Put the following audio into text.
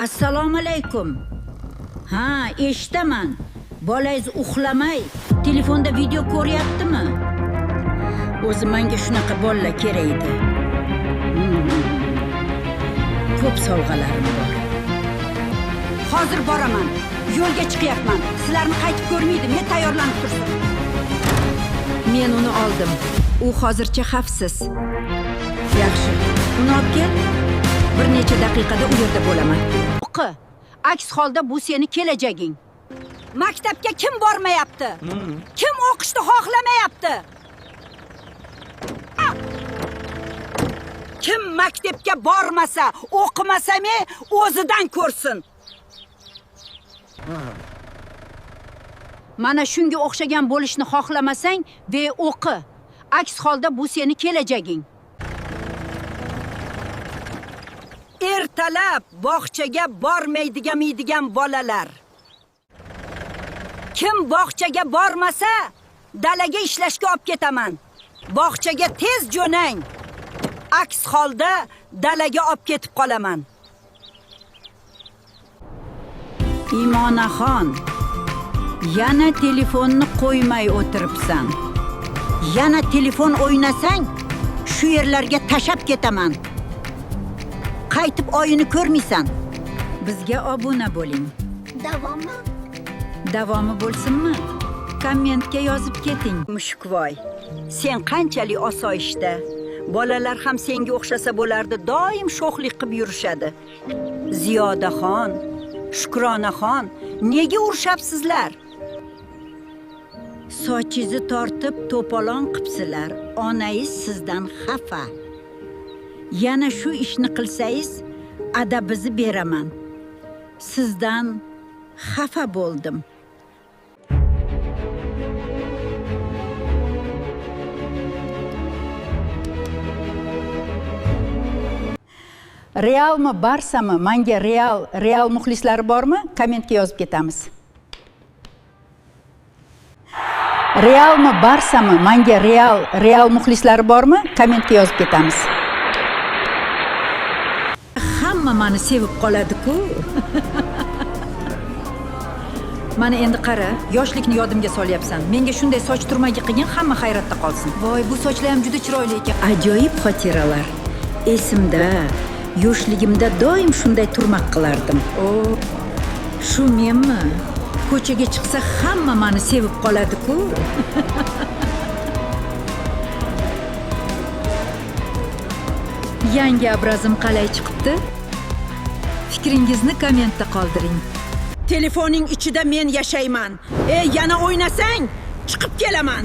Assalomu alaykum. Ha, eshitaman. Bolangiz uxlamay, telefonda video ko'ryaptimi? O'zi menga shunaqa bolalar kerak edi. Ko'p sovg'alarim bor. Hozir boraman. Yo'lga chiqyapman. Sizlarni qaytib ko'rmaydim. Men tayyorlanib tursin. Men uni oldim. U hozircha xavfsiz. Yaxshi. Uni olib kel. Bir necha daqiqada u yerda bo'laman. O'qi. Aks holda bu seni kelajaging. Maktabga kim bormayapti? Kim o'qishni xohlamayapti? Kim maktabga bormasa, o'qimasa-me, o'zidan ko'rsin. Mana shunga o'xshagan bo'lishni xohlamasang, ve o'qi. Aks holda bu seni kelajaging. Ertalab bog'chaga bormaydigan bolalar. Kim bog'chaga bormasa, dalaga ishlashga olib ketaman. Bog'chaga tez jo'nang. Aks holda dalaga olib ketib qolaman. Imonaxon, yana telefonni qo'ymay o'tiribsan. Yana telefon o'ynasang, shu yerlarga tashab ketaman. Qaytib oyini ko'rmaysan. Bizga obuna bo'ling. Davomi? Davomi bo'lsinmi? Kommentga yozib keting. Mushukvoy, sen qanchalik osoyishta. Bolalar ham senga o'xshasa bo'lardi, doim sho'xlik qilib yurishadi. Ziyodaxon, Shukronaxon, nega urishabsizlar? Sochingizni tortib to'polon qilibsizlar. Onangiz sizdan xafa. Yana shu ishni qilsangiz, adabizni beraman. Sizdan xafa bo'ldim. Realmi, Barsami? Menga Real muxlislari bormi? Kommentga yozib ketamiz. Realmi, Barsami? Menga Real muxlislari bormi? Kommentga yozib ketamiz. Hamma meni sevib qoladi-ku. Mana endi qara, yoshlikni yodimga solyapsan. Menga shunday soch turmagi qilgin, hamma hayratda qolsin. Voy, bu sochlar ham juda chiroyli ekan. Ajoyib xotiralar. Esimda, yoshligimda doim shunday turmak qilardim. Shu menmi? Ko'chaga chiqsa hamma meni sevib qoladi-ku. Yangi obrazim qalay chiqibdi? Fikringizni kommentda qoldiring. Telefoning ichida men yashayman. Yana o'ynasang, chiqib kelaman.